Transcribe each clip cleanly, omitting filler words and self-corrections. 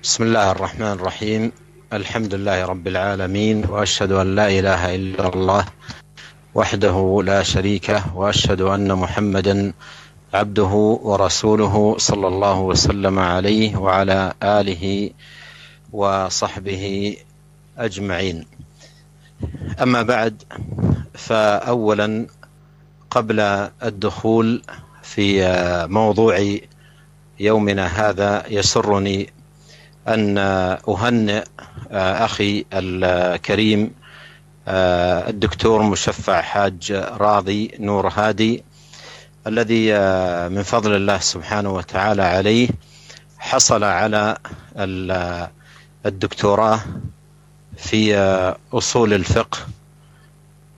بسم الله الرحمن الرحيم. الحمد لله رب العالمين، وأشهد أن لا إله إلا الله وحده لا شريك له، وأشهد أن محمدا عبده ورسوله صلى الله وسلم عليه وعلى آله وصحبه أجمعين. أما بعد، فأولا قبل الدخول في موضوع يومنا هذا يسرني أن أهنئ أخي الكريم الدكتور مشفع حاج راضي نور هادي، الذي من فضل الله سبحانه وتعالى عليه حصل على الدكتوراه في أصول الفقه،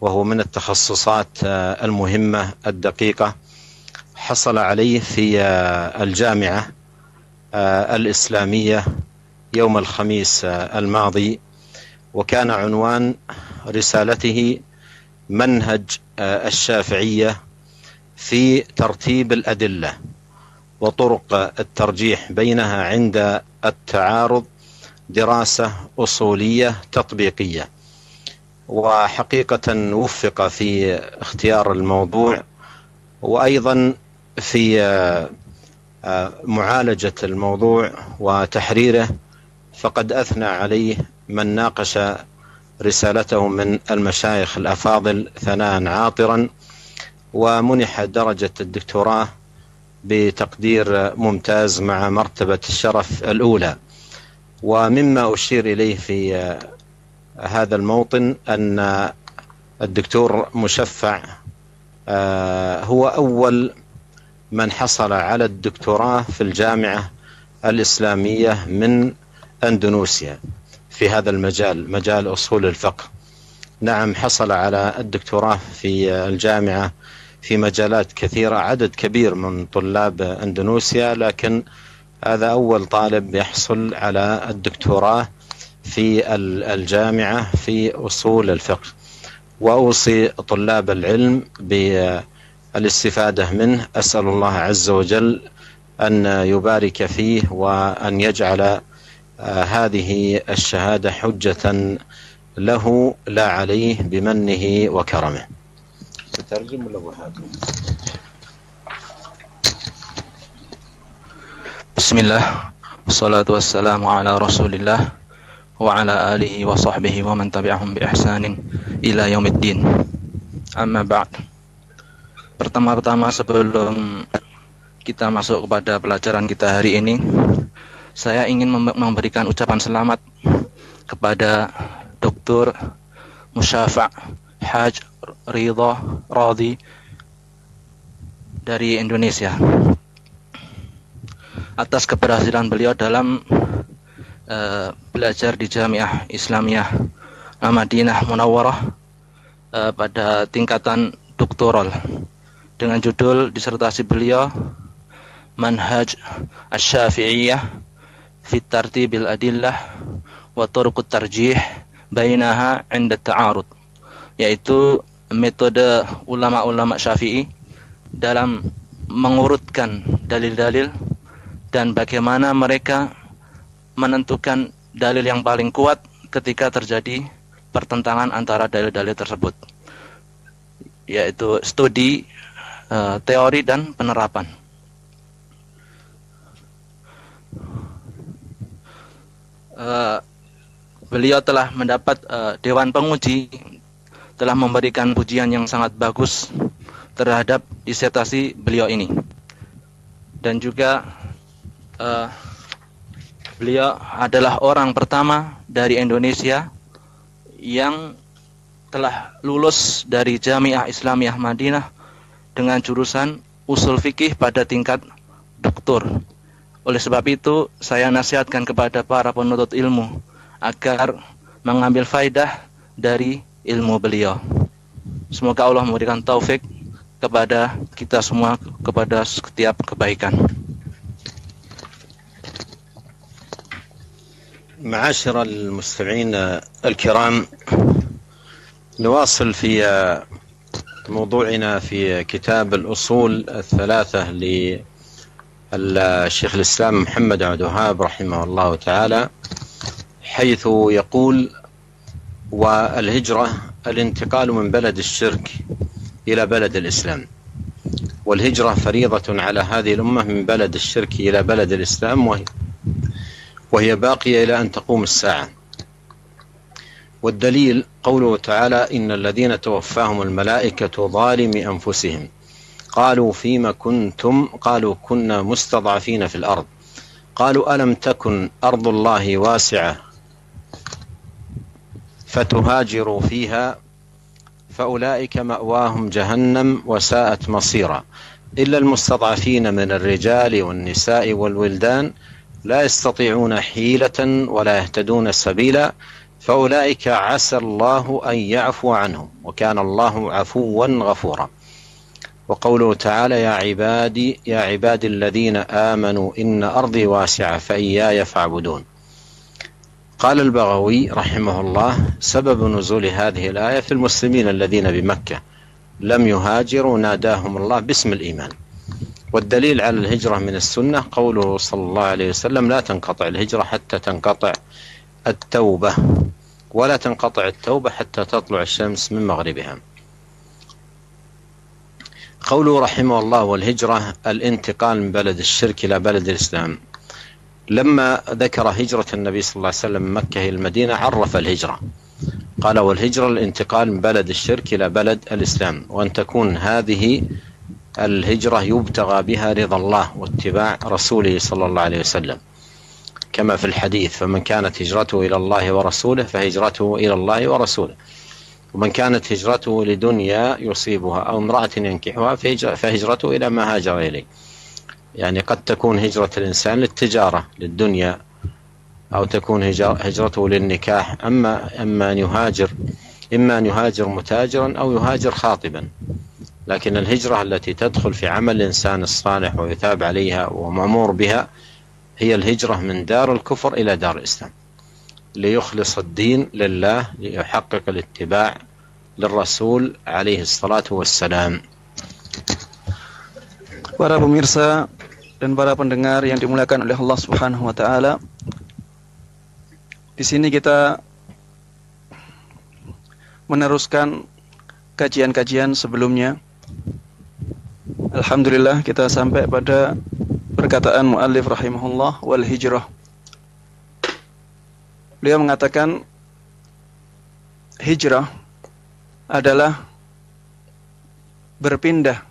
وهو من التخصصات المهمة الدقيقة. حصل عليه في الجامعة الإسلامية يوم الخميس الماضي، وكان عنوان رسالته منهج الشافعية في ترتيب الأدلة وطرق الترجيح بينها عند التعارض، دراسة أصولية تطبيقية. وحقيقة وفق في اختيار الموضوع، وأيضا في معالجة الموضوع وتحريره، فقد أثنى عليه من ناقش رسالته من المشايخ الأفاضل ثناء عاطرا، ومنح درجة الدكتوراه بتقدير ممتاز مع مرتبة الشرف الأولى. ومما أشير إليه في هذا الموطن أن الدكتور مشفع هو أول من حصل على الدكتوراه في الجامعة الإسلامية من أندونيسيا في هذا المجال، مجال أصول الفقه. نعم، حصل على الدكتوراه في الجامعة في مجالات كثيرة، عدد كبير من طلاب أندونيسيا، لكن هذا أول طالب يحصل على الدكتوراه في الجامعة في أصول الفقه. وأوصي طلاب العلم بالاستفادة منه. أسأل الله عز وجل أن يبارك فيه، وأن يجعل هذه الشهادة حجة له لا عليه بمنه وكرمه. تترجم له هذا. بسم الله والصلاة والسلام على رسول الله وعلى آله وصحبه ومن تبعهم بإحسان إلى يوم الدين. Amma ba'd. Pertama-tama sebelum kita masuk kepada pelajaran kita hari ini, saya ingin memberikan ucapan selamat kepada Dr. Musyafa' Haj Ridha Radhi dari Indonesia atas keberhasilan beliau dalam belajar di Jamiah Islamiyah Madinah Munawwarah pada tingkatan doktoral dengan judul disertasi beliau Manhaj Asy-Syafi'iyah fi Tartibil Adillah wa Turuqut Tarjih Bainaha 'inda Ta'arud, yaitu metode ulama-ulama Syafi'i dalam mengurutkan dalil-dalil dan bagaimana mereka menentukan dalil yang paling kuat ketika terjadi pertentangan antara dalil-dalil tersebut, yaitu studi, teori dan penerapan. Beliau telah mendapat Dewan Penguji telah memberikan pujian yang sangat bagus terhadap disertasi beliau ini, dan juga beliau adalah orang pertama dari Indonesia yang telah lulus dari Jamiah Islamiyah Madinah dengan jurusan usul fikih pada tingkat doktor. Oleh sebab itu, saya nasihatkan kepada para penuntut ilmu agar mengambil faidah dari ilmu beliau. Semoga Allah memberikan taufik kepada kita semua, kepada setiap kebaikan. معاشر المستمعين الكرام، نواصل في موضوعنا في كتاب الأصول الثلاثة الشيخ الإسلام محمد عبد الوهاب رحمه الله تعالى، حيث يقول: والهجرة الانتقال من بلد الشرك إلى بلد الإسلام، والهجرة فريضة على هذه الأمة من بلد الشرك إلى بلد الإسلام، وهي باقية إلى أن تقوم الساعة. والدليل قوله تعالى: إن الذين توفاهم الملائكة ظالمي أنفسهم قالوا فيما كنتم قالوا كنا مستضعفين في الأرض قالوا ألم تكن أرض الله واسعة فتهاجروا فيها فأولئك مأواهم جهنم وساءت مصيرا إلا المستضعفين من الرجال والنساء والولدان لا يستطيعون حيلة ولا يهتدون سبيلا فأولئك عسى الله أن يعفو عنهم وكان الله عفوا غفورا. وقوله تعالى: يا عبادي الذين آمنوا إن أرضي واسعة فإياي فاعبدون. قال البغوي رحمه الله: سبب نزول هذه الآية في المسلمين الذين بمكة لم يهاجروا ناداهم الله باسم الإيمان. والدليل على الهجرة من السنة قوله صلى الله عليه وسلم: لا تنقطع الهجرة حتى تنقطع التوبة، ولا تنقطع التوبة حتى تطلع الشمس من مغربها. قوله رحمه الله: والهجرة الانتقال من بلد الشرك إلى بلد الإسلام. لما ذكر هجرة النبي صلى الله عليه وسلم من مكة إلى المدينة عرف الهجرة، قال: والهجرة الانتقال من بلد الشرك إلى بلد الإسلام، وأن تكون هذه الهجرة يبتغى بها رضا الله واتباع رسوله صلى الله عليه وسلم، كما في الحديث: فمن كانت هجرته إلى الله ورسوله فهجرته إلى الله ورسوله، ومن كانت هجرته لدنيا يصيبها أو امرأة ينكحها فهجرته إلى ما هاجر إليه. يعني قد تكون هجرة الإنسان للتجارة للدنيا، أو تكون هجرته للنكاح، أما أن يهاجر متاجرا أو يهاجر خاطبا. لكن الهجرة التي تدخل في عمل الإنسان الصالح ويثاب عليها ومأمور بها هي الهجرة من دار الكفر إلى دار الإسلام، ليخلص الدين لله، ليحقق الاتباع للرسول عليه الصلاة والسلام. Para pemirsa dan para pendengar yang dimuliakan oleh Allah Subhanahu wa taala, di sini kita meneruskan kajian-kajian sebelumnya. Alhamdulillah kita sampai pada perkataan muallif rahimahullah wal hijrah. Beliau mengatakan hijrah adalah berpindah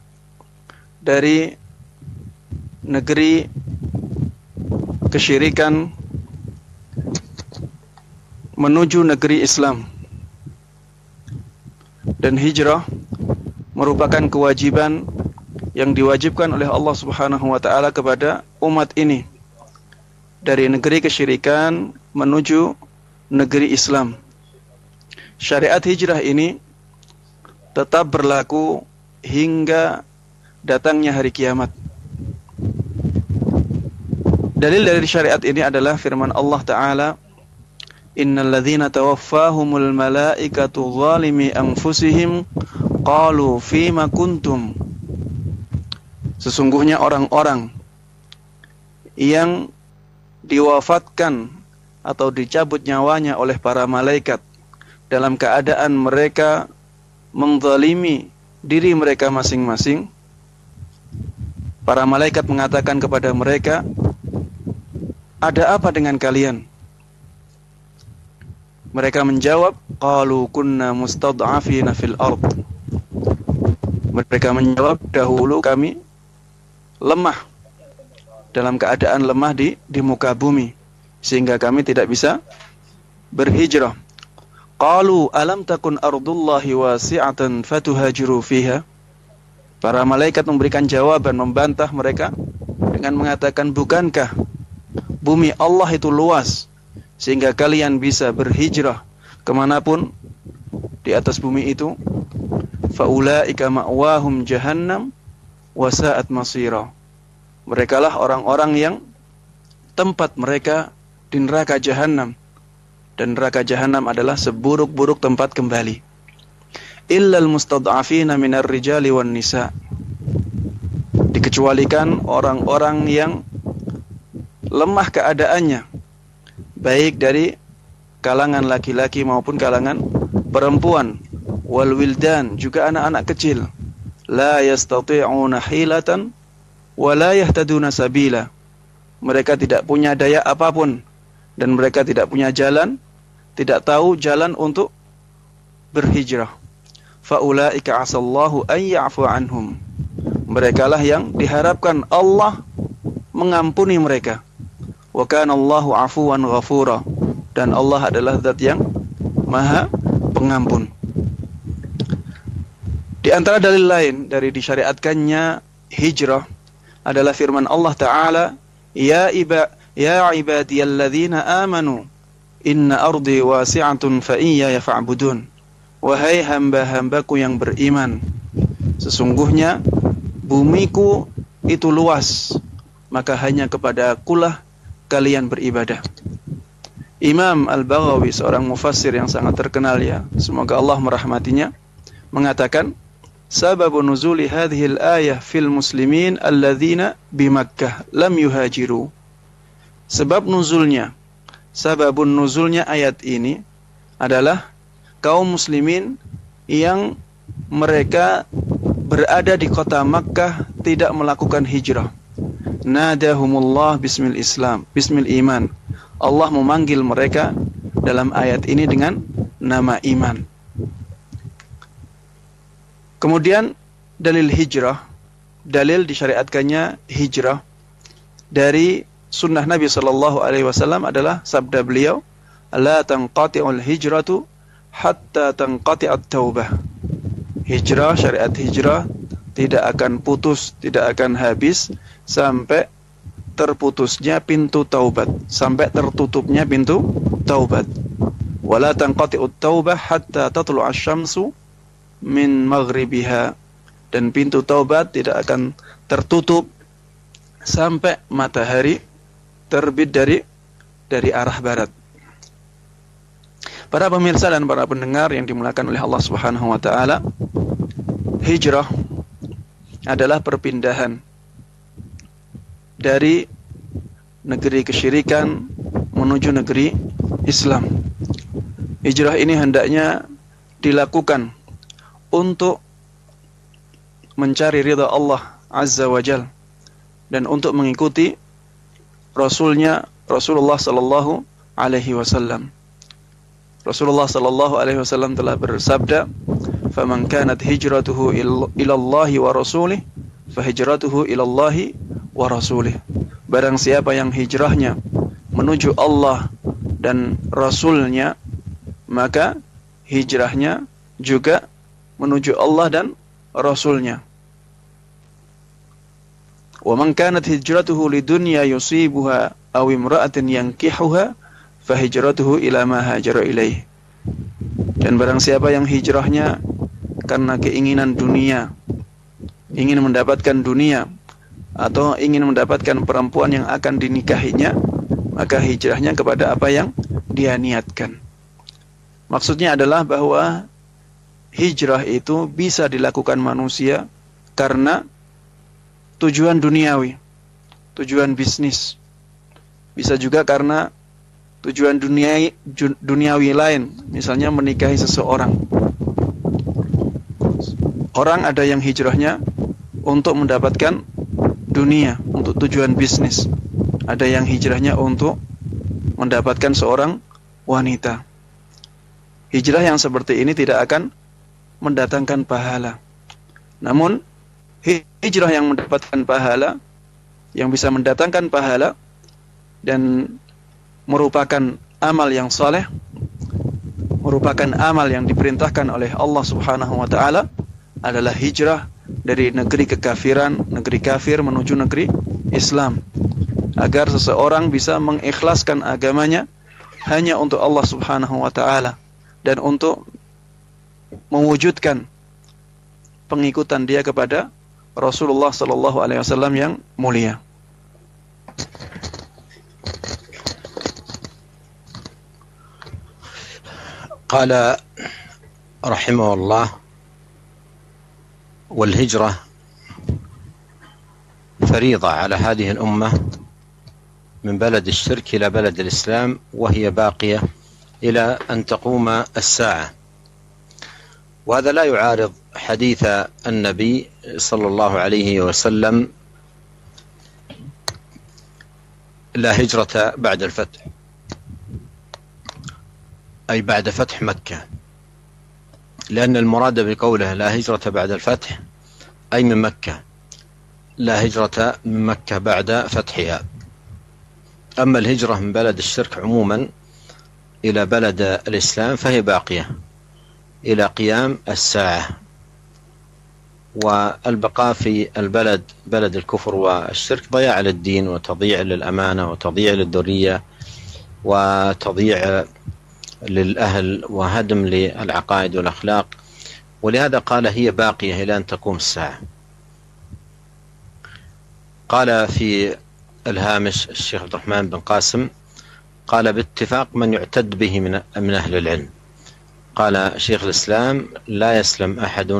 dari negeri kesyirikan menuju negeri Islam. Dan hijrah merupakan kewajiban yang diwajibkan oleh Allah Subhanahu wa taala kepada umat ini, dari negeri kesyirikan menuju negeri Islam. Syariat hijrah ini tetap berlaku hingga datangnya hari kiamat. Dalil dari syariat ini adalah firman Allah Ta'ala: Innal ladzina tawaffahumul malaikatu zalimi anfusihim qalu fima kuntum. Sesungguhnya orang-orang yang diwafatkan atau dicabut nyawanya oleh para malaikat dalam keadaan mereka menzalimi diri mereka masing-masing, para malaikat mengatakan kepada mereka, ada apa dengan kalian? Mereka menjawab, qalu kunna mustad'afina fil ard. Mereka menjawab, dahulu kami lemah, dalam keadaan lemah di muka bumi, sehingga kami tidak bisa berhijrah. Qalu alam takun ardullahi wasi'atan fatuhajiru fiha. Para malaikat memberikan jawaban, membantah mereka dengan mengatakan, bukankah bumi Allah itu luas sehingga kalian bisa berhijrah kemanapun di atas bumi itu? Faulaika ma'wahum jahannam wasa'at masira. Merekalah orang-orang yang tempat mereka di neraka jahanam, dan neraka jahanam adalah seburuk-buruk tempat kembali. Illal mustad'afina minar rijali wan nisa. dikecualikan orang-orang yang lemah keadaannya, baik dari kalangan laki-laki maupun kalangan perempuan, wal wildan, juga anak-anak kecil, la yastati'una hilatan wa la yahtaduna sabila. Mereka tidak punya daya apapun dan mereka tidak punya jalan, tidak tahu jalan untuk berhijrah. Faulaika asallahu an ya'fu anhum. Merekalah yang diharapkan Allah mengampuni mereka. Wa kana Allahu 'afuwan ghafura. Dan Allah adalah zat yang Maha Pengampun. Di antara dalil lain dari disyariatkannya hijrah adalah firman Allah Ta'ala, Ya ibadiyalladzina amanu inna ardi wasi'atun fa iyya fa'budun. Wahai hamba-hambaku yang beriman, sesungguhnya bumiku itu luas, maka hanya kepada Akulah kalian beribadah. Imam Al-Baghawi, seorang mufassir yang sangat terkenal, ya, semoga Allah merahmatinya, mengatakan, Sababu nuzuli hadhil ayah fil muslimin alladzina bi Makkah lam yuhajiru. Sababun nuzulnya ayat ini adalah kaum muslimin yang mereka berada di kota Makkah tidak melakukan hijrah. Nadahumullah bismil iman. Allah memanggil mereka dalam ayat ini dengan nama iman. Kemudian dalil hijrah, dalil disyariatkannya hijrah dari sunnah Nabi sallallahu alaihi wasallam adalah sabda beliau, la tanqati'ul hijratu hatta tanqati'at taubah. Hijrah, syariat hijrah tidak akan putus, tidak akan habis sampai terputusnya pintu taubat, sampai tertutupnya pintu taubat. Wala tanqati'ut taubah hatta tatlu'a asy-syamsu min maghribiha, dan pintu taubat tidak akan tertutup sampai matahari terbit dari arah barat. Para pemirsa dan para pendengar yang dimuliakan oleh Allah Subhanahu wa taala, hijrah adalah perpindahan dari negeri kesyirikan menuju negeri Islam. Hijrah ini hendaknya dilakukan untuk mencari ridha Allah Azza wa Jal dan untuk mengikuti Rasulullah sallallahu alaihi wasallam. Rasulullah sallallahu alaihi wasallam telah bersabda, "Faman kanat hijratuhu ila Allah wa rasulih, fa hijratuhu ila Allah wa rasulih." Barang siapa yang hijrahnya menuju Allah dan Rasulnya, maka hijrahnya juga menuju Allah dan Rasulnya. Wa man kanat hijratuhu lidunya yusibuha aw imra'atin yankihuha fa hijratuhu ila ma hajara ilaih. Dan barang siapa yang hijrahnya karena keinginan dunia, ingin mendapatkan dunia atau ingin mendapatkan perempuan yang akan dinikahinya, maka hijrahnya kepada apa yang dia niatkan. Maksudnya adalah bahwa hijrah itu bisa dilakukan manusia karena tujuan duniawi, tujuan bisnis. Bisa juga karena tujuan duniawi lain, misalnya menikahi seseorang. Orang ada yang hijrahnya untuk mendapatkan dunia, untuk tujuan bisnis. Ada yang hijrahnya untuk mendapatkan seorang wanita. Hijrah yang seperti ini tidak akan mendatangkan pahala. Namun hijrah yang mendapatkan pahala, yang bisa mendatangkan pahala dan merupakan amal yang saleh, merupakan amal yang diperintahkan oleh Allah Subhanahu wa taala, adalah hijrah dari negeri kekafiran, negeri kafir menuju negeri Islam, agar seseorang bisa mengikhlaskan agamanya hanya untuk Allah Subhanahu wa taala dan untuk mewujudkan pengikutan dia kepada Rasulullah sallallahu alaihi wasallam yang mulia. Qala rahimahullah, wal hijrah فريضة على هذه الأمة من بلد الشرك إلى بلد الإسلام، وهي باقية إلى أن تقوم الساعة. وهذا لا يعارض حديث النبي صلى الله عليه وسلم: لا هجرة بعد الفتح، أي بعد فتح مكة، لأن المراد بقوله لا هجرة بعد الفتح أي من مكة، لا هجرة من مكة بعد فتحها. أما الهجرة من بلد الشرك عموما إلى بلد الإسلام فهي باقية إلى قيام الساعة، والبقاء في البلد بلد الكفر والشرك ضياع للدين وتضييع للأمانة وتضييع للذرية وتضييع للأهل وهدم للعقائد والأخلاق، ولهذا قال هي باقية إلى أن تقوم الساعة. قال في الهامش الشيخ عبد الرحمن بن قاسم، قال باتفاق من يعتد به من أهل العلم، قال شيخ الإسلام: لا يسلم أحد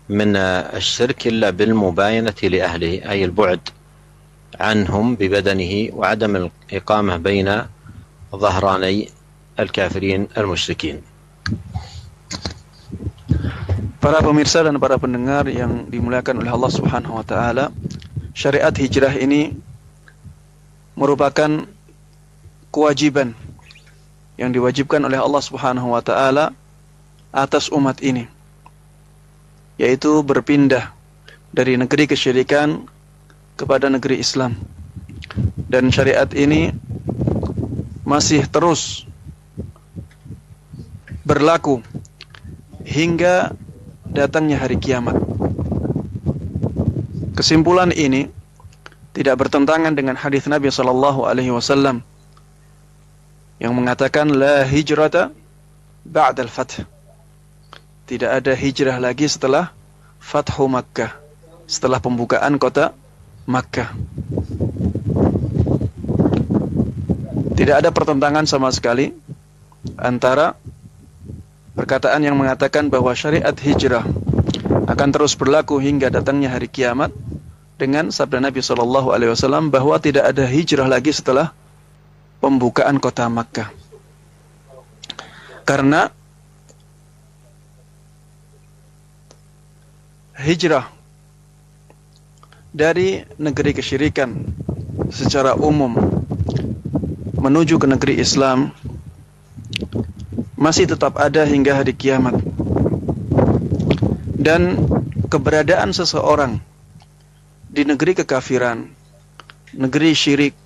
من الشرك إلا بالمباينة لأهله، أي البعد عنهم ببدنه وعدم الإقامة بين ظهراني الkafirin al-musyrikin. Para pemirsa dan para pendengar yang dimuliakan oleh Allah Subhanahu wa taala, syariat hijrah ini merupakan kewajiban yang diwajibkan oleh Allah Subhanahu wa taala atas umat ini, yaitu berpindah dari negeri kesyirikan kepada negeri Islam. Dan syariat ini masih terus berlaku hingga datangnya hari kiamat. Kesimpulan ini tidak bertentangan dengan hadis Nabi sallallahu alaihi wasallam yang mengatakan la hijrata ba'dal fath. Tidak ada hijrah lagi setelah Fathu Makkah, setelah pembukaan kota Makkah. Tidak ada pertentangan sama sekali antara perkataan yang mengatakan bahwa syariat hijrah akan terus berlaku hingga datangnya hari kiamat dengan sabda Nabi SAW bahwa tidak ada hijrah lagi setelah pembukaan kota Makkah. Karena hijrah dari negeri kesyirikan secara umum menuju ke negeri Islam masih tetap ada hingga hari kiamat. Dan keberadaan seseorang di negeri kekafiran, negeri syirik,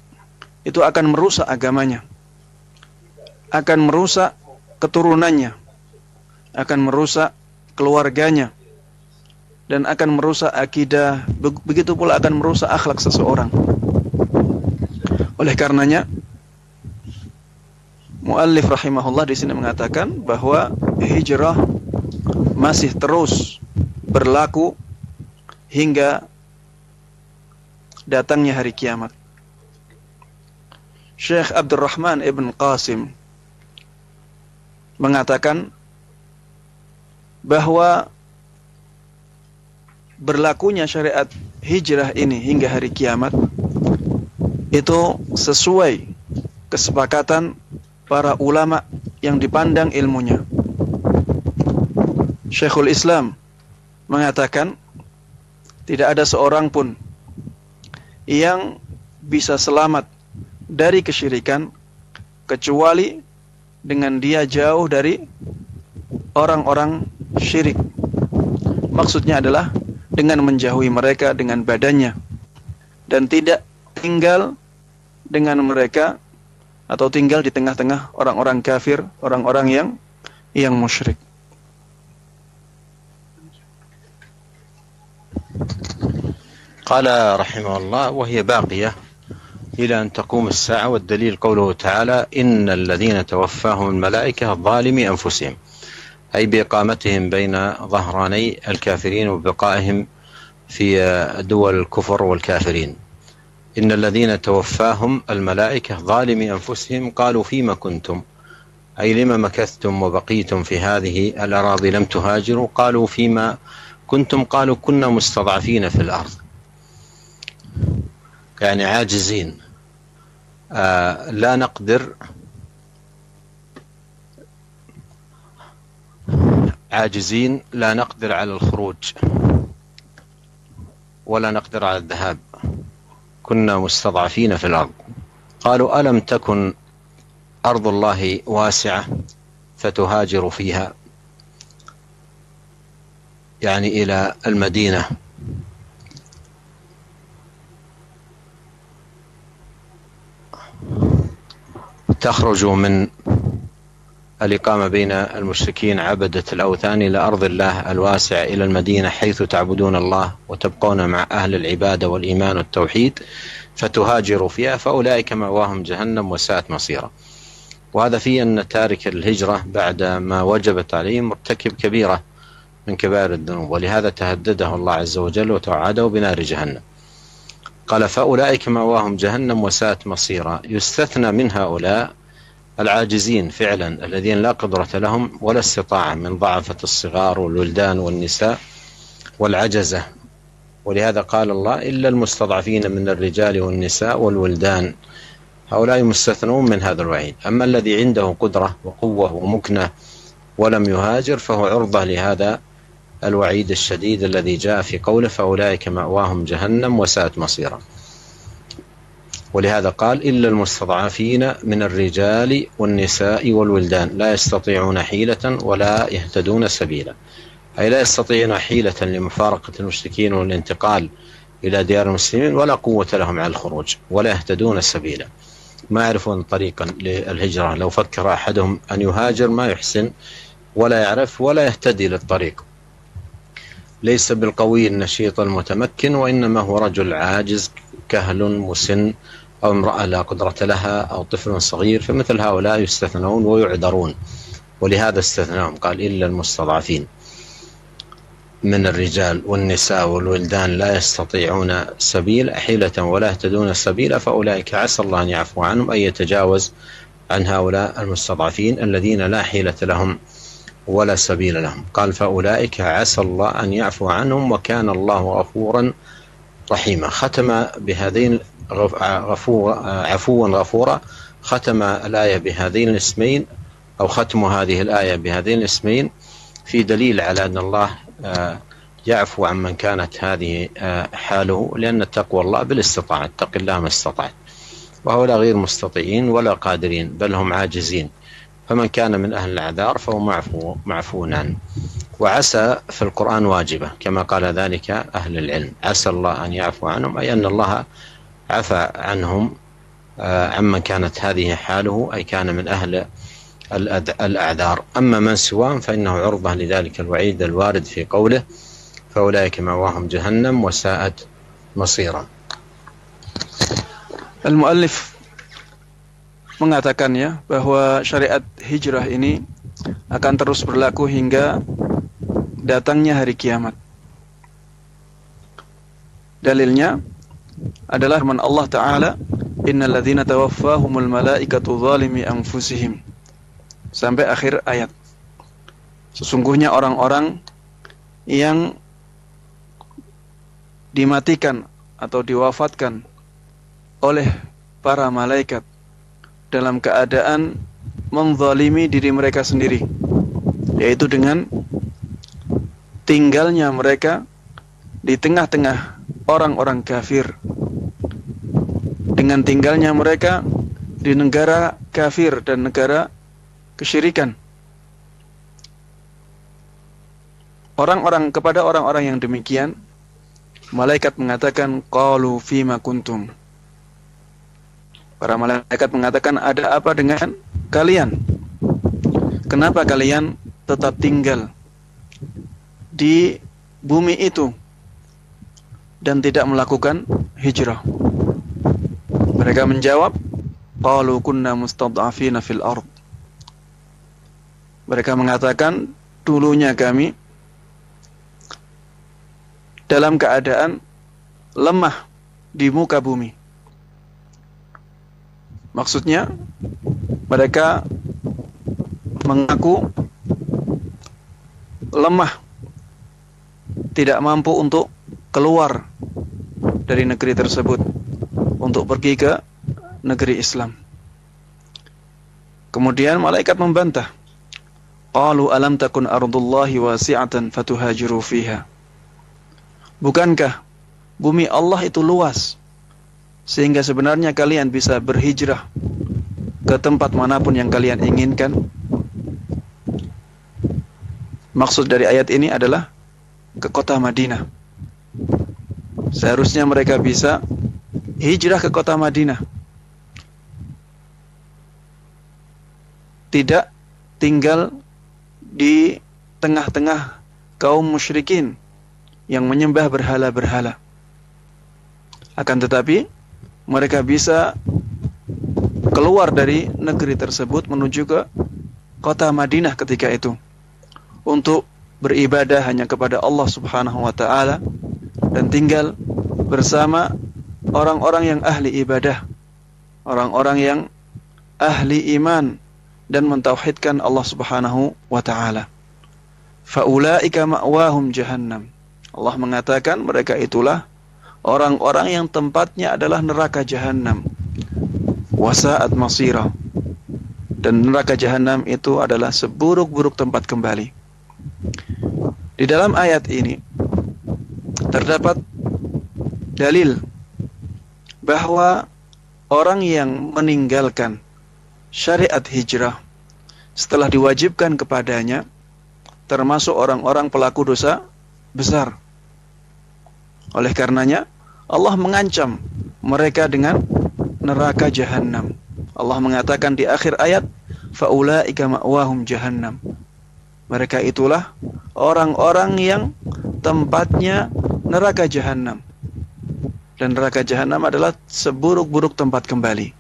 itu akan merusak agamanya, akan merusak keturunannya, akan merusak keluarganya, dan akan merusak akidah, begitu pula akan merusak akhlak seseorang. Oleh karenanya, muallif rahimahullah di sini mengatakan bahwa hijrah masih terus berlaku hingga datangnya hari kiamat. Syekh Abdurrahman ibn Qasim mengatakan bahwa berlakunya syariat hijrah ini hingga hari kiamat itu sesuai kesepakatan para ulama yang dipandang ilmunya. Syekhul Islam mengatakan tidak ada seorang pun yang bisa selamat dari kesyirikan kecuali dengan dia jauh dari orang-orang syirik. Maksudnya adalah dengan menjauhi mereka dengan badannya dan tidak tinggal dengan mereka atau tinggal di tengah-tengah orang-orang kafir, orang-orang yang musyrik. قال رحمه الله وهي باقية إلى أن تقوم الساعة، والدليل قوله تعالى إن الذين توفاهم الملائكة ظالمي أنفسهم، أي بإقامتهم بين ظهراني الكافرين وبقائهم في دول الكفر والكافرين. إن الذين توفاهم الملائكة ظالمي أنفسهم قالوا فيما كنتم، أي لما مكثتم وبقيتم في هذه الأراضي لم تهاجروا؟ قالوا فيما كنتم؟ قالوا كنا مستضعفين في الأرض. يعني عاجزين، لا نقدر، عاجزين لا نقدر على الخروج ولا نقدر على الذهاب، كنا مستضعفين في الأرض. قالوا ألم تكن أرض الله واسعة فتهاجروا فيها، يعني إلى المدينة، تخرجوا من الإقامة بين المشركين عبدة الأوثان إلى أرض الله الواسعة، إلى المدينة حيث تعبدون الله وتبقون مع أهل العبادة والإيمان والتوحيد، فتهاجروا فيها فأولئك مأواهم جهنم وساءت مصيرا. وهذا فيه أن تارك الهجرة بعد ما وجبت عليه مرتكب كبيرة من كبائر الذنوب، ولهذا تهدده الله عز وجل وتوعده بنار جهنم. قال فأولئك مأواهم جهنم وساءت مصيرا. يستثنى من هؤلاء العاجزين فعلا الذين لا قدرة لهم ولا استطاعة من ضعفة الصغار والولدان والنساء والعجزة، ولهذا قال الله إلا المستضعفين من الرجال والنساء والولدان، هؤلاء مستثنون من هذا الوعيد. أما الذي عنده قدرة وقوة ومكنة ولم يهاجر فهو عرضة لهذا الوعيد الشديد الذي جاء في قوله فأولئك مأواهم جهنم وساءت مصيرا. ولهذا قال إلا المستضعفين من الرجال والنساء والولدان لا يستطيعون حيلة ولا يهتدون سبيلا، أي لا يستطيعون حيلة لمفارقة المشركين والانتقال إلى ديار المسلمين، ولا قوة لهم على الخروج، ولا يهتدون سبيلا، ما يعرفون طريقا للهجرة. لو فكر أحدهم أن يهاجر ما يحسن ولا يعرف ولا يهتدي للطريق، ليس بالقوي النشيط المتمكن، وإنما هو رجل عاجز كهل مسن أو امرأة لا قدرة لها أو طفل صغير، فمثل هؤلاء يستثنون ويعذرون، ولهذا استثناهم قال إلا المستضعفين من الرجال والنساء والولدان لا يستطيعون سبيل حيلة ولا يهتدون سبيلا، فأولئك عسى الله أن يعفو عنهم، أي يتجاوز عن هؤلاء المستضعفين الذين لا حيلة لهم ولا سبيل لهم. قال فأولئك عسى الله أن يعفو عنهم وكان الله غفورا رحيما. ختم بهذين عفوا غفورا، ختم الآية بهذين الاسمين، أو ختم هذه الآية بهذين الاسمين في دليل على أن الله يعفو عن من كانت هذه حاله، لأن التقوى الله بالاستطاعة، اتق الله ما استطعت، وهؤلاء غير مستطيعين ولا قادرين بل هم عاجزين، فمن كان من أهل الأعذار فهو معفو عنه. وعسى في القرآن واجبة كما قال ذلك أهل العلم، عسى الله أن يعفو عنهم، أي أن الله عفى عنهم عمن كانت هذه حاله، أي كان من أهل الأعذار. أما من سواهم فإنه عرضة لذلك الوعيد الوارد في قوله فأولئك مأواهم جهنم وساءت مصيرا. Al-muallif mengatakan ya bahwa syariat hijrah ini akan terus berlaku hingga datangnya hari kiamat. Dalilnya adalah firman Allah Ta'ala, innal ladzina tawaffahumul malaikatu zalimi anfusihim, sampai akhir ayat. Sesungguhnya orang-orang yang dimatikan atau diwafatkan oleh para malaikat dalam keadaan menzalimi diri mereka sendiri, yaitu dengan tinggalnya mereka di tengah-tengah orang-orang kafir, dengan tinggalnya mereka di negara kafir dan negara kesyirikan. Kepada orang-orang yang demikian, malaikat mengatakan, qalu fima kuntum. Para malaikat mengatakan, ada apa dengan kalian? Kenapa kalian tetap tinggal di bumi itu dan tidak melakukan hijrah? Mereka menjawab, qalu kunna mustad'afina fil ard. Mereka mengatakan, dulunya kami dalam keadaan lemah di muka bumi. Maksudnya, mereka mengaku lemah, tidak mampu untuk keluar dari negeri tersebut, untuk pergi ke negeri Islam. Kemudian malaikat membantah. Qalu alam takun ardullahi wasi'atan fatuhajiru fiha. Bukankah bumi Allah itu luas sehingga sebenarnya kalian bisa berhijrah ke tempat manapun yang kalian inginkan? Maksud dari ayat ini adalah ke kota Madinah. Seharusnya mereka bisa hijrah ke kota Madinah, tidak tinggal di tengah-tengah kaum musyrikin yang menyembah berhala-berhala. Akan tetapi mereka bisa keluar dari negeri tersebut menuju ke kota Madinah ketika itu untuk beribadah hanya kepada Allah Subhanahu wa taala dan tinggal bersama orang-orang yang ahli ibadah, orang-orang yang ahli iman dan mentauhidkan Allah Subhanahu wa taala. Faulaika ma'wahum jahannam. Allah mengatakan mereka itulah orang-orang yang tempatnya adalah neraka jahanam. Wasa'at masira. Dan neraka jahanam itu adalah seburuk-buruk tempat kembali. Di dalam ayat ini terdapat dalil bahwa orang yang meninggalkan syariat hijrah setelah diwajibkan kepadanya termasuk orang-orang pelaku dosa besar. Oleh karenanya Allah mengancam mereka dengan neraka jahanam. Allah mengatakan di akhir ayat, faulaika ma'wahum jahannam. Mereka itulah orang-orang yang tempatnya neraka jahanam. Dan neraka jahanam adalah seburuk-buruk tempat kembali.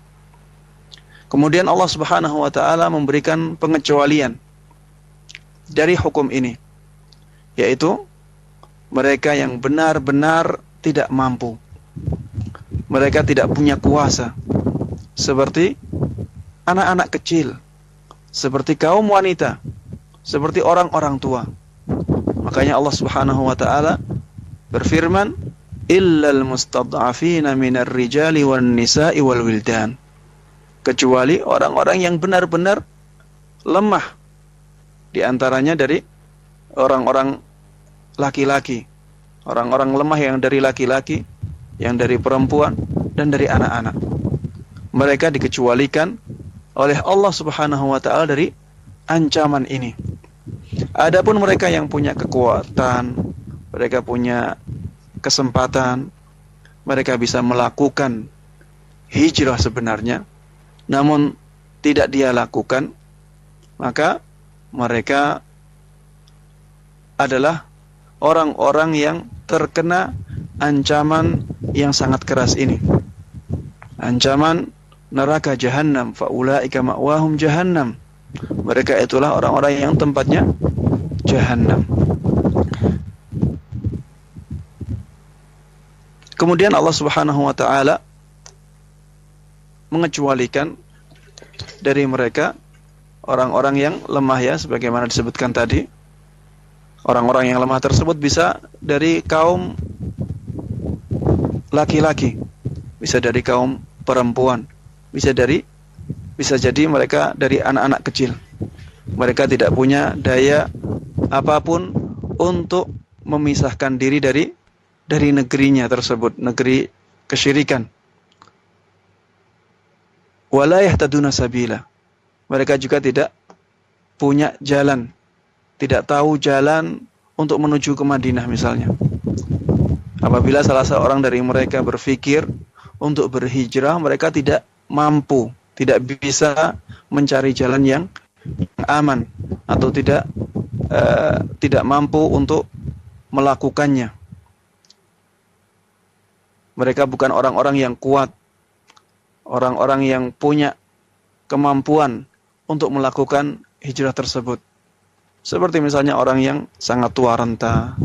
Kemudian Allah Subhanahu wa taala memberikan pengecualian dari hukum ini, yaitu mereka yang benar-benar tidak mampu. Mereka tidak punya kuasa, seperti anak-anak kecil, seperti kaum wanita, seperti orang-orang tua. Makanya Allah Subhanahu wa taala berfirman, illal mustad'afina minar rijali wan nisa'i wal wildan. Kecuali orang-orang yang benar-benar lemah, di antaranya dari orang-orang laki-laki, orang-orang lemah yang dari laki-laki, yang dari perempuan, dan dari anak-anak. Mereka dikecualikan oleh Allah Subhanahu wa taala dari ancaman ini. Adapun mereka yang punya kekuatan, mereka punya kesempatan, mereka bisa melakukan hijrah sebenarnya, namun tidak dia lakukan, maka mereka adalah orang-orang yang terkena ancaman yang sangat keras ini. Ancaman neraka jahanam, faulaika ma'wahum jahannam. Mereka itulah orang-orang yang tempatnya jahanam. Kemudian Allah Subhanahu wa taala mengecualikan dari mereka orang-orang yang lemah, ya, sebagaimana disebutkan tadi. Orang-orang yang lemah tersebut bisa dari kaum laki-laki, bisa dari kaum perempuan, bisa jadi mereka dari anak-anak kecil. Mereka tidak punya daya apapun untuk memisahkan diri dari negerinya tersebut, negeri kesyirikan. Wala yahtaduna sabila. Mereka juga tidak punya jalan, tidak tahu jalan untuk menuju ke Madinah misalnya. Apabila salah seorang dari mereka berpikir untuk berhijrah, mereka tidak mampu, tidak bisa mencari jalan yang aman, atau tidak mampu untuk melakukannya. Mereka bukan orang-orang yang kuat, orang-orang yang punya kemampuan untuk melakukan hijrah tersebut. Seperti misalnya orang yang sangat tua renta,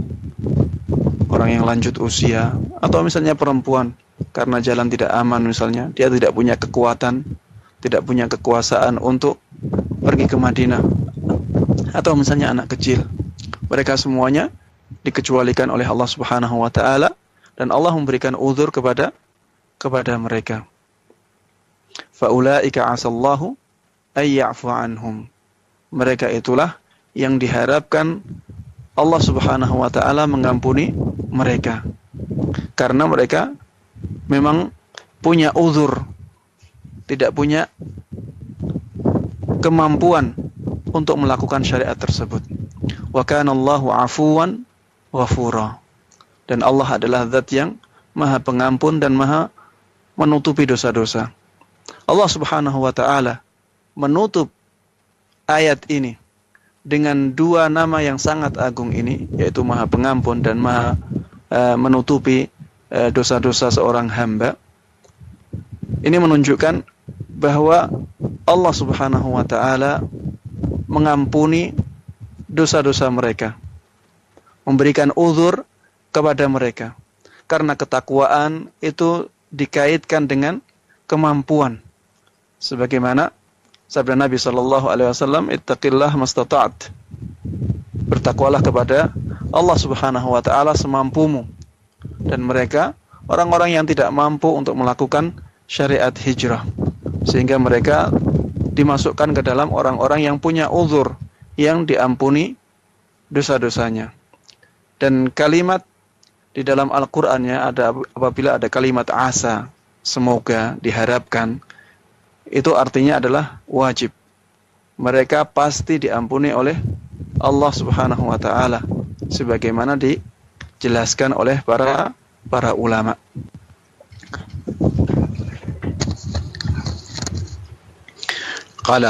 orang yang lanjut usia, atau misalnya perempuan karena jalan tidak aman misalnya, dia tidak punya kekuatan, tidak punya kekuasaan untuk pergi ke Madinah. Atau misalnya anak kecil. Mereka semuanya dikecualikan oleh Allah Subhanahu wa taala, dan Allah memberikan uzur kepada kepada mereka. Faulaika asallahu ay ya'fu anhum. Mereka itulah yang diharapkan Allah Subhanahu wa taala mengampuni mereka. Karena mereka memang punya uzur, tidak punya kemampuan untuk melakukan syariat tersebut. Wa kana Allahu 'afuwan ghafura. Dan Allah adalah zat yang Maha Pengampun dan Maha menutupi dosa-dosa. Allah Subhanahu wa taala menutup ayat ini dengan dua nama yang sangat agung ini, yaitu Maha Pengampun dan Maha menutupi dosa-dosa seorang hamba. Ini menunjukkan bahwa Allah Subhanahu wa taala mengampuni dosa-dosa mereka, memberikan uzur kepada mereka. Karena ketakwaan itu dikaitkan dengan kemampuan. Sebagaimana sabda Nabi sallallahu alaihi wasallam, "Ittaqillah mastata'at." Bertakwalah kepada Allah Subhanahu wa taala semampumu. Dan mereka orang-orang yang tidak mampu untuk melakukan syariat hijrah, sehingga mereka dimasukkan ke dalam orang-orang yang punya uzur, yang diampuni dosa-dosanya. Dan kalimat di dalam Al-Qur'annya ada, apabila ada kalimat asa, semoga, diharapkan, itu artinya adalah wajib. Mereka pasti diampuni oleh Allah Subhanahu wa taala, sebagaimana dijelaskan oleh para ulama. قال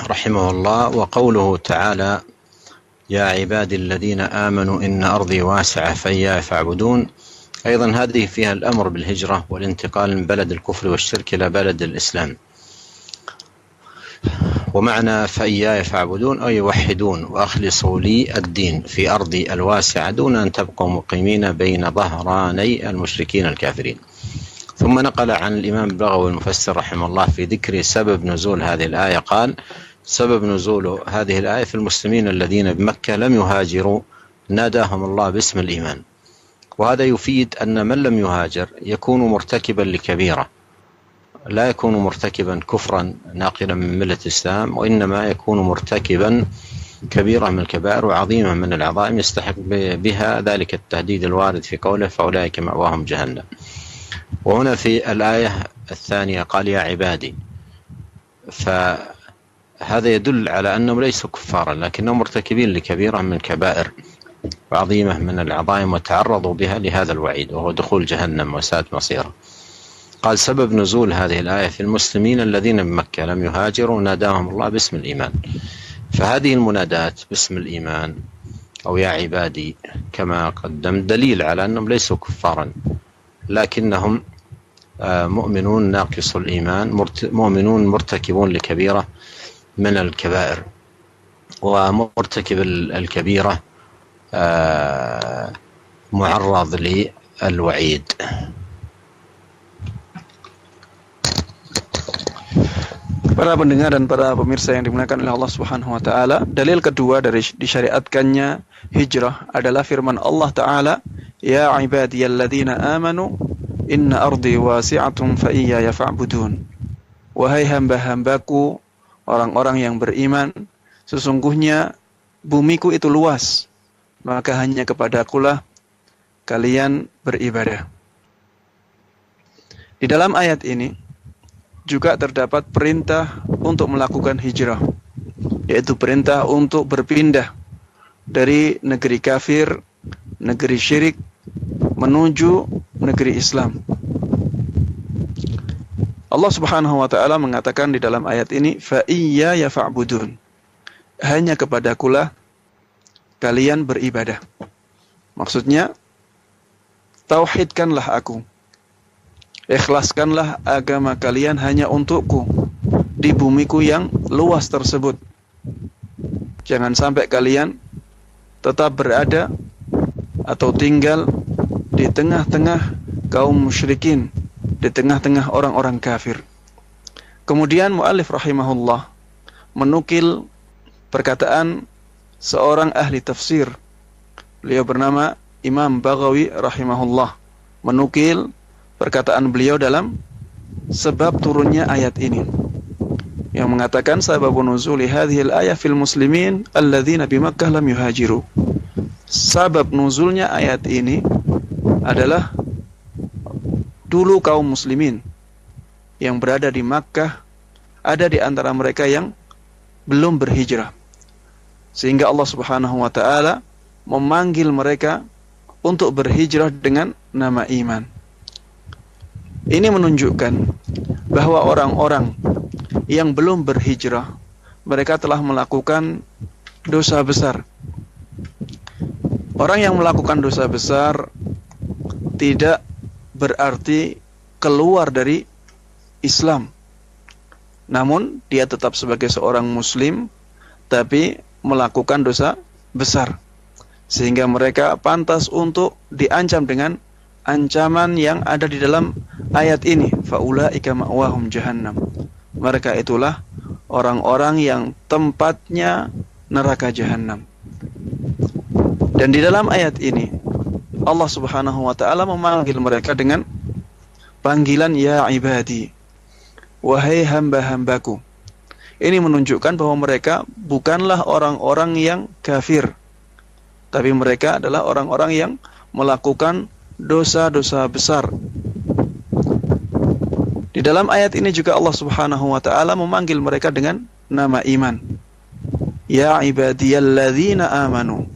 رحمه الله: وقوله تعالى: يا عبادي الذين آمنوا إن أرضي واسعة فإياي فاعبدون. أيضا هذه فيها الأمر بالهجرة والانتقال من بلد الكفر والشرك إلى بلد الإسلام. ومعنى فإياي فاعبدون أي يوحدون وأخلصوا لي الدين في أرضي الواسعة دون أن تبقوا مقيمين بين ظهراني المشركين الكافرين. ثم نقل عن الإمام البغوي المفسر رحمه الله في ذكر سبب نزول هذه الآية قال: سبب نزول هذه الآية في المسلمين الذين بمكة لم يهاجروا ناداهم الله باسم الإيمان. وهذا يفيد أن من لم يهاجر يكون مرتكبا لكبيرة، لا يكون مرتكبا كفرا ناقلا من ملة الإسلام، وإنما يكون مرتكبا كبيرة من الكبائر وعظيمة من العظائم يستحق بها ذلك التهديد الوارد في قوله: فأولئك مأواهم جهنم. وهنا في الآية الثانية قال: يا عبادي. فهذا يدل على أنهم ليسوا كفارا، لكنهم مرتكبين لكبيرة من الكبائر وعظيمة من العظائم وتعرضوا بها لهذا الوعيد، وهو دخول جهنم وساءت مصيره. قال: سبب نزول هذه الآية في المسلمين الذين بمكة لم يهاجروا ناداهم الله باسم الإيمان. فهذه المنادات باسم الإيمان أو يا عبادي كما قدم دليل على أنهم ليسوا كفارا، لكنهم مؤمنون ناقص الإيمان، مؤمنون مرتكبون لكبيرة من الكبائر. ومرتكب الكبيرة معرض للوعيد. Para pendengar dan para pemirsa yang dimuliakan oleh Allah Subhanahu wa taala, dalil kedua dari disyariatkannya hijrah adalah firman Allah taala, "Ya ibadiyalladzina amanu inna ardi wasi'atun fa iyaya fa'budun." Wahai hamba-hambaku, orang-orang yang beriman, sesungguhnya bumiku itu luas, maka hanya kepadakulah kalian beribadah. Di dalam ayat ini juga terdapat perintah untuk melakukan hijrah, yaitu perintah untuk berpindah dari negeri kafir, negeri syirik, menuju negeri Islam. Allah Subhanahu wa taala mengatakan di dalam ayat ini, "Fa iyaya fa'budun." Hanya kepadakulah kalian beribadah. Maksudnya, tauhidkanlah aku. Ikhlaskanlah agama kalian hanya untukku di bumiku yang luas tersebut. Jangan sampai kalian tetap berada atau tinggal di tengah-tengah kaum musyrikin, di tengah-tengah orang-orang kafir. Kemudian muallif rahimahullah menukil perkataan seorang ahli tafsir. Beliau bernama Imam Baghawi rahimahullah, menukil perkataan beliau dalam sebab turunnya ayat ini, yang mengatakan sababun nuzuli hadhil ayah fil muslimin alladzina bi Makkah lam yuhajiru. Sabab nuzulnya ayat ini adalah dulu kaum muslimin yang berada di Makkah, ada di antara mereka yang belum berhijrah, sehingga Allah Subhanahu wa taala memanggil mereka untuk berhijrah dengan nama iman. Ini menunjukkan bahwa orang-orang yang belum berhijrah, mereka telah melakukan dosa besar. Orang yang melakukan dosa besar tidak berarti keluar dari Islam, namun dia tetap sebagai seorang muslim, tapi melakukan dosa besar, sehingga mereka pantas untuk diancam dengan ancaman yang ada di dalam ayat ini, faulaika ma'wahum jahannam. Mereka itulah orang-orang yang tempatnya neraka jahanam. Dan di dalam ayat ini Allah Subhanahu wa taala memanggil mereka dengan panggilan ya ibadi, wahai hamba-hambaku. Ini menunjukkan bahwa mereka bukanlah orang-orang yang kafir, tapi mereka adalah orang-orang yang melakukan dosa-dosa besar. Di dalam ayat ini juga Allah Subhanahu wa taala memanggil mereka dengan nama iman. Ya ibadiyalladzina amanu.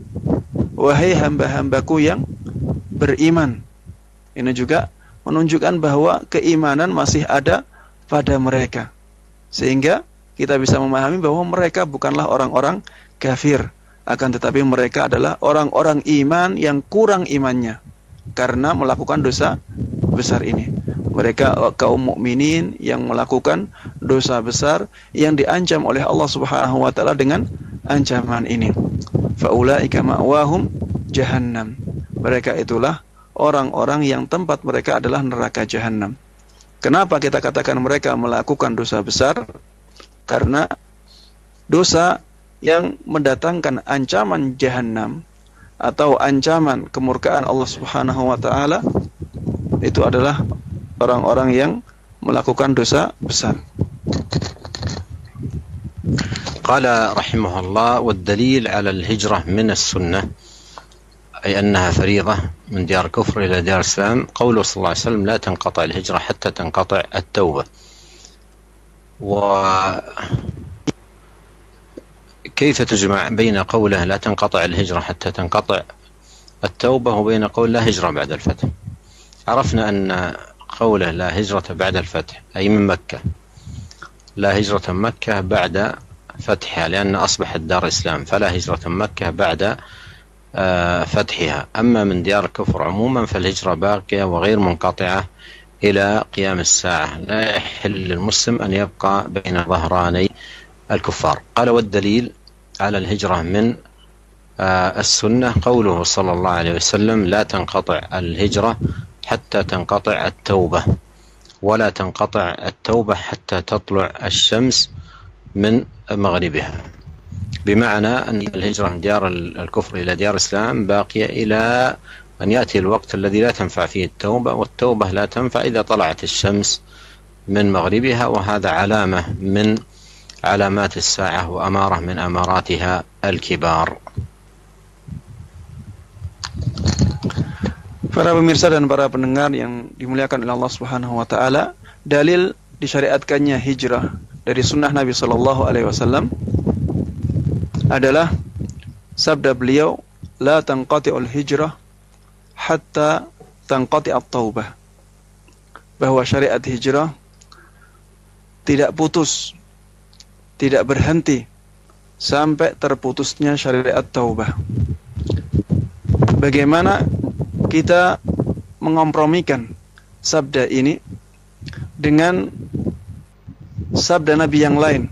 Wahai hamba-hambaku yang beriman. Ini juga menunjukkan bahwa keimanan masih ada pada mereka, sehingga kita bisa memahami bahwa mereka bukanlah orang-orang kafir, akan tetapi mereka adalah orang-orang iman yang kurang imannya karena melakukan dosa besar ini. Mereka kaum mukminin yang melakukan dosa besar yang diancam oleh Allah Subhanahu wa taala dengan ancaman ini. Faulaika ma'wahum jahannam. Mereka itulah orang-orang yang tempat mereka adalah neraka jahanam. Kenapa kita katakan mereka melakukan dosa besar? Karena dosa yang mendatangkan ancaman jahanam atau ancaman kemurkaan Allah Subhanahu wa taala itu adalah orang-orang yang melakukan dosa besar. قال رحمه الله والدليل على الهجرة من السنة أي أنها فريضة من ديار كفر إلى ديار الإسلام قوله صلى الله عليه وسلم لا تنقطع الهجرة حتى تنقطع التوبة. وكيف تجمع بين قوله لا تنقطع الهجرة حتى تنقطع التوبة وبين قول لا هجرة بعد الفتح؟ عرفنا أن قوله لا هجرة بعد الفتح أي من مكة، لا هجرة مكة بعد فتحها لأن أصبحت دار إسلام، فلا هجرة مكة بعد فتحها. أما من ديار الكفر عموما فالهجرة باقية وغير منقطعة إلى قيام الساعة، لا يحل للمسلم أن يبقى بين ظهراني الكفار. قال والدليل على الهجرة من السنة قوله صلى الله عليه وسلم لا تنقطع الهجرة حتى تنقطع التوبة ولا تنقطع التوبة حتى تطلع الشمس من مغربها، بمعنى أن الهجرة من ديار الكفر إلى ديار الإسلام باقية إلى أن يأتي الوقت الذي لا تنفع فيه التوبة، والتوبة لا تنفع إذا طلعت الشمس من مغربها، وهذا علامة من علامات الساعة وأمارة من أماراتها الكبار. Para pemirsa dan para pendengar yang dimuliakan oleh Allah Subhanahu wa taala, dalil disyariatkannya hijrah dari sunnah Nabi sallallahu alaihi wasallam adalah sabda beliau, la tanqati'ul hijrah hatta tanqati'at taubah. Bahwa syariat hijrah tidak putus, tidak berhenti sampai terputusnya syariat taubah. Bagaimana kita mengompromikan sabda ini dengan sabda Nabi yang lain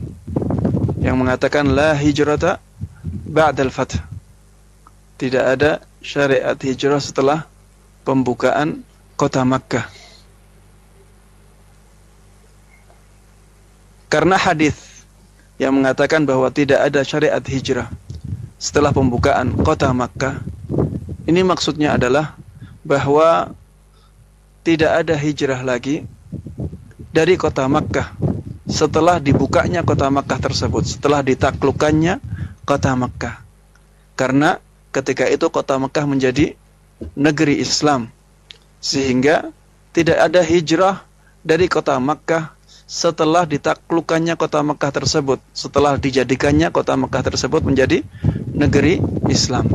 yang mengatakan la hijrata ba'dal fath. Tidak ada syariat hijrah setelah pembukaan kota Makkah. Karena hadis yang mengatakan bahwa tidak ada syariat hijrah setelah pembukaan kota Makkah, ini maksudnya adalah bahwa tidak ada hijrah lagi dari kota Makkah setelah dibukanya kota Makkah tersebut, setelah ditaklukkannya kota Makkah. Karena ketika itu kota Makkah menjadi negeri Islam, sehingga tidak ada hijrah dari kota Makkah setelah ditaklukkannya kota Makkah tersebut, setelah dijadikannya kota Makkah tersebut menjadi negeri Islam.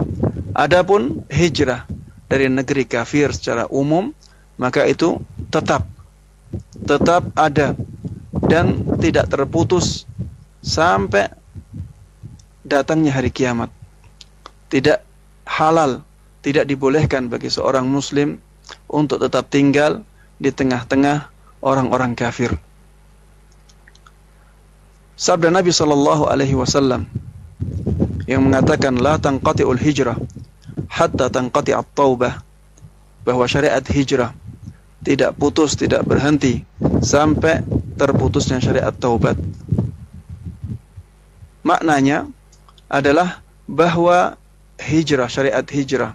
Adapun hijrah dari negeri kafir secara umum, maka itu tetap ada dan tidak terputus sampai datangnya hari kiamat. Tidak halal, tidak dibolehkan bagi seorang muslim untuk tetap tinggal di tengah-tengah orang-orang kafir. Sabda Nabi SAW yang mengatakan la tanqati'ul hijrah hatta tanqati'at taubah, bahwa syariat hijrah tidak putus, tidak berhenti sampai terputusnya syariat taubat. Maknanya adalah bahwa hijrah, syariat hijrah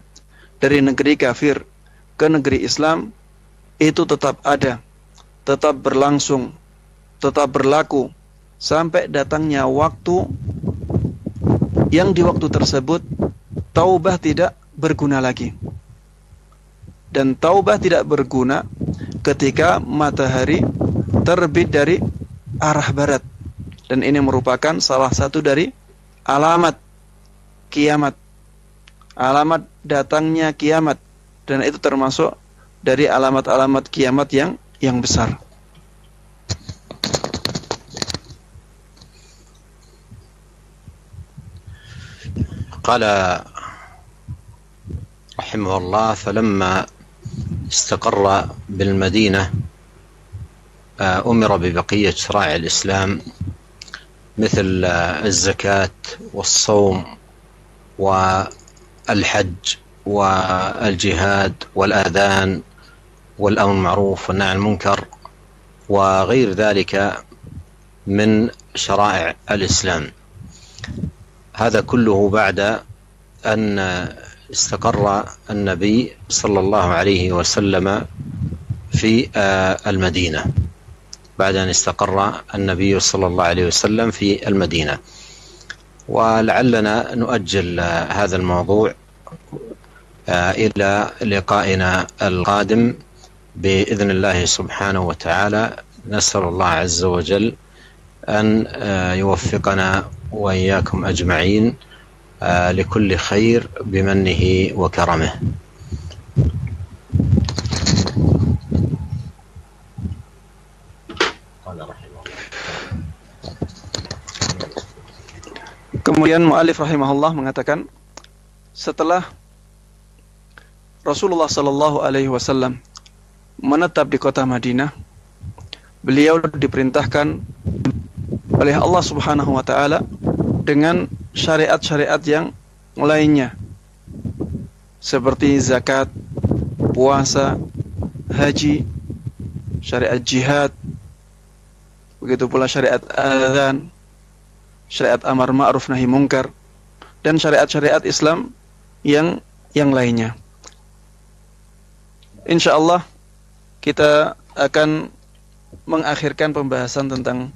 dari negeri kafir ke negeri Islam itu tetap ada, tetap berlangsung, tetap berlaku sampai datangnya waktu yang di waktu tersebut taubah tidak berguna lagi. Dan taubah tidak berguna ketika matahari terbit dari arah barat. Dan ini merupakan salah satu dari alamat kiamat, alamat datangnya kiamat, dan itu termasuk dari alamat-alamat kiamat yang besar. قال رحمه الله فلما استقر بالمدينة أمر ببقية شرائع الإسلام مثل الزكاة والصوم والحج والجهاد والآذان والأمر بالمعروف والنهي عن المنكر وغير ذلك من شرائع الإسلام. هذا كله بعد أن استقر النبي صلى الله عليه وسلم في المدينة، بعد أن استقر النبي صلى الله عليه وسلم في المدينة. ولعلنا نؤجل هذا الموضوع إلى لقائنا القادم بإذن الله سبحانه وتعالى. نسأل الله عز وجل أن يوفقنا وإياكم أجمعين لكل خير بمنه وكرمه. Kemudian mu'alif rahimahullah mengatakan, setelah Rasulullah sallallahu alaihi wasallam menetap di kota Madinah, beliau diperintahkan oleh Allah Subhanahu wa taala dengan syariat-syariat yang lainnya seperti zakat, puasa, haji, syariat jihad, begitu pula syariat adzan, syariat amar ma'ruf nahi mungkar, dan syariat-syariat Islam yang lainnya. Insyaallah kita akan mengakhirkan pembahasan tentang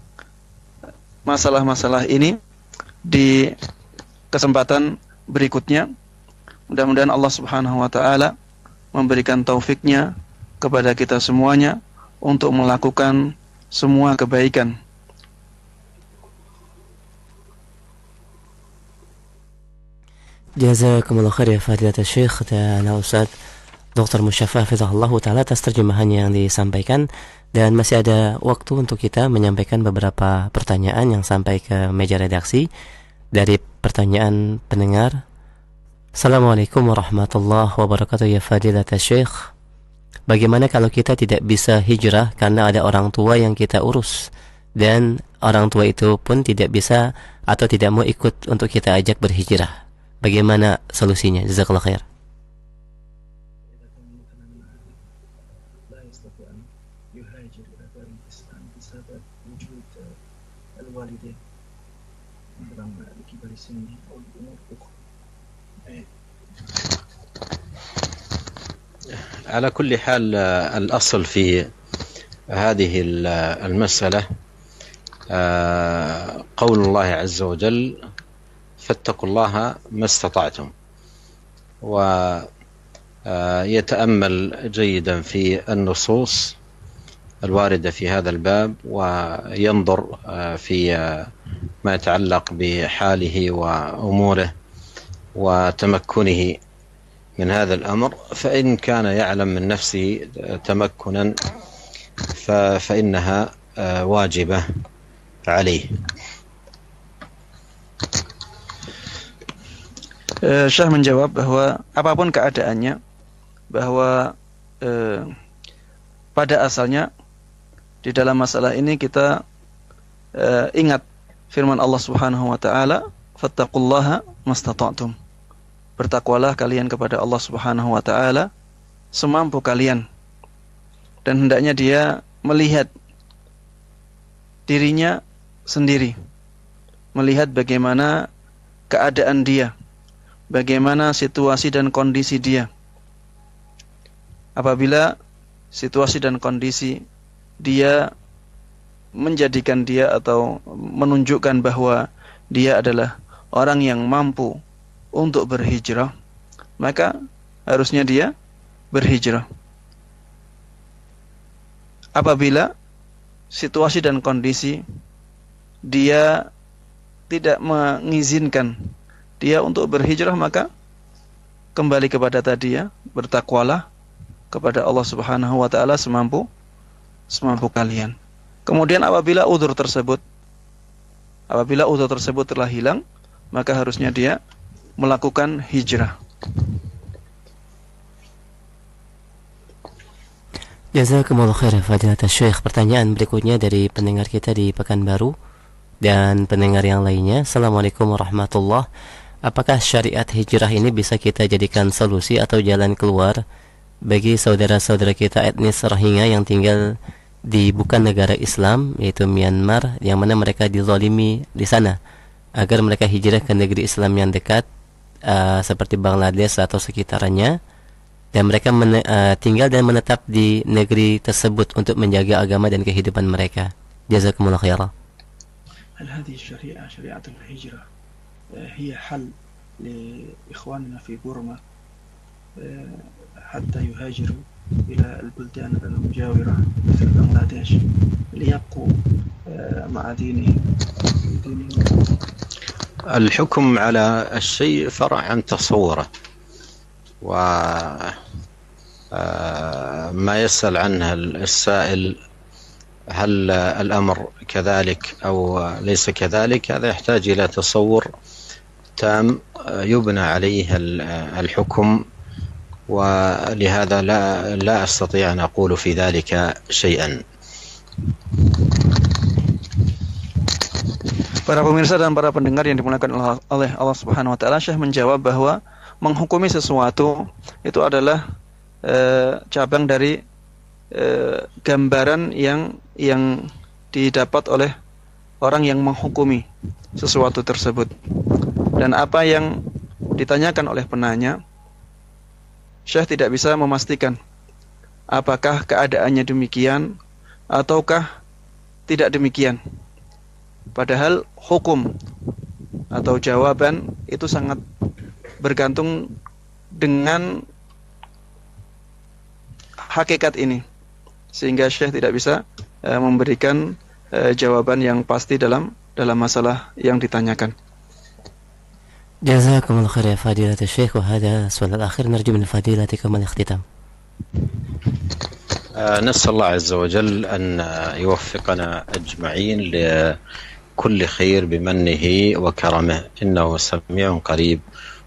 masalah-masalah ini di kesempatan berikutnya. Mudah-mudahan Allah Subhanahu wa taala memberikan taufiknya kepada kita semuanya untuk melakukan semua kebaikan. Jazakumullah khair ya Fadilatul Syekh dan Ustaz Dr. Musyaffa hafizahullah taala atas terjemahan yang disampaikan. Dan masih ada waktu untuk kita menyampaikan beberapa pertanyaan yang sampai ke meja redaksi. Dari pertanyaan pendengar, Assalamualaikum warahmatullahi wabarakatuh ya Fadilatul Syekh. Bagaimana kalau kita tidak bisa hijrah karena ada orang tua yang kita urus, dan orang tua itu pun tidak bisa atau tidak mau ikut untuk kita ajak berhijrah? Bagaimana solusinya? Jazakallah khair. على كل حال الأصل في هذه المسألة قول الله عز وجل فاتقوا الله ما استطعتم، ويتأمل جيدا في النصوص الواردة في هذا الباب، وينظر في ما يتعلق بحاله وأموره وتمكنه من هذا الأمر، فإن كان يعلم من نفسه تمكنا فإنها واجبة عليه. Syekh menjawab bahwa apapun keadaannya, bahwa pada asalnya di dalam masalah ini kita ingat firman Allah Subhanahu wa taala, fattaqullaha mastata'tum. Bertakwalah kalian kepada Allah Subhanahu wa taala semampu kalian. Dan hendaknya dia melihat dirinya sendiri, melihat bagaimana keadaan dia, bagaimana situasi dan kondisi dia. Apabila situasi dan kondisi dia menjadikan dia atau menunjukkan bahwa dia adalah orang yang mampu untuk berhijrah, maka harusnya dia berhijrah. Apabila situasi dan kondisi dia tidak mengizinkan dia untuk berhijrah, maka kembali kepada tadi ya, bertakwalah kepada Allah Subhanahu wa taala semampu kalian. Kemudian apabila udzur tersebut telah hilang, maka harusnya dia melakukan hijrah. Jazakumullah khair Fadilatul Syekh. Pertanyaan berikutnya dari pendengar kita di Pekanbaru dan pendengar yang lainnya. Assalamualaikum warahmatullahi. Apakah syariat hijrah ini bisa kita jadikan solusi atau jalan keluar bagi saudara-saudara kita etnis Rohingya yang tinggal di bukan negara Islam, yaitu Myanmar, yang mana mereka dizalimi di sana, agar mereka hijrah ke negeri Islam yang dekat seperti Bangladesh atau sekitarnya, dan mereka tinggal dan menetap di negeri tersebut untuk menjaga agama dan kehidupan mereka. Jazakumullah khairan. هل هذه الشريعة شريعة الهجرة هي حل لإخواننا في بورما حتى يهاجروا إلى البلدان المجاورة مثل بنغلاديش ليبقوا مع دينهم؟ الحكم على الشيء فرع عن تصوره، وما يسأل عنه السائل هل الأمر كذلك أو ليس كذلك، هذا يحتاج إلى تصور تام يبنى عليه الحكم، ولهذا لا أستطيع أن أقول في ذلك شيئا. Para pemirsa dan para pendengar yang dimuliakan oleh Allah Subhanahu wa taala, Syekh menjawab bahwa menghukumi sesuatu itu adalah cabang dari gambaran yang didapat oleh orang yang menghukumi sesuatu tersebut. Dan apa yang ditanyakan oleh penanya, Syekh tidak bisa memastikan apakah keadaannya demikian ataukah tidak demikian. Padahal hukum atau jawaban itu sangat bergantung dengan hakikat ini, sehingga Syekh tidak bisa memberikan jawaban yang pasti dalam masalah yang ditanyakan. جزاكم الله خير يا فضيلة الشيخ. وهذا السؤال الأخير نرجو من فضيلتكم الاختتام. نسأل الله عز وجل أن يوفقنا أجمعين لكل خير بمنه وكرمه إنه سميع قريب.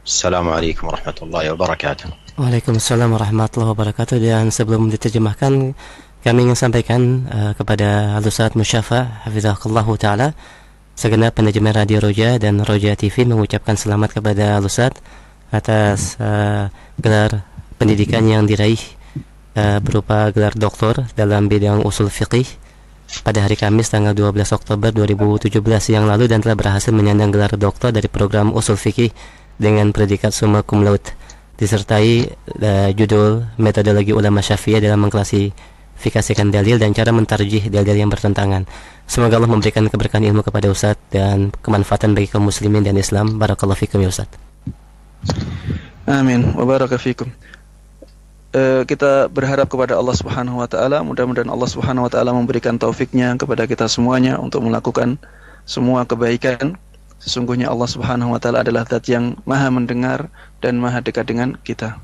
السلام عليكم ورحمة الله وبركاته. Waalaikumsalam warahmatullahi wabarakatuh. Dan sebelum diterjemahkan, kami ingin sampaikan kepada Al-Ustaz Musyafa hafizahullahu taala, segenap penerjemah Radio Roja dan Roja TV mengucapkan selamat kepada Al-Ustaz atas gelar pendidikan yang diraih berupa gelar doktor dalam bidang usul fiqih pada hari Kamis tanggal 12 Oktober 2017 yang lalu, dan telah berhasil menyandang gelar doktor dari program usul fiqih dengan predikat summa cum laude. disertai judul metodologi ulama Syafi'iyah dalam mengklasifikasikan dalil dan cara mentarjih dalil yang bertentangan. Semoga Allah memberikan keberkahan ilmu kepada Ustaz dan kemanfaatan bagi kaum muslimin dan Islam. Barakallahu fikum ya Ustaz. Amin wa baraka fikum. Kita berharap kepada Allah Subhanahu wa taala, mudah-mudahan Allah Subhanahu wa taala memberikan taufiknya kepada kita semuanya untuk melakukan semua kebaikan. Sesungguhnya Allah Subhanahu wa taala adalah zat yang Maha mendengar dan Maha dekat dengan kita.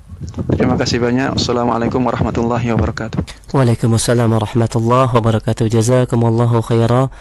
Terima kasih banyak. Wassalamualaikum warahmatullahi wabarakatuh. Waalaikumsalam warahmatullahi wabarakatuh. Jazakumullahu khairan.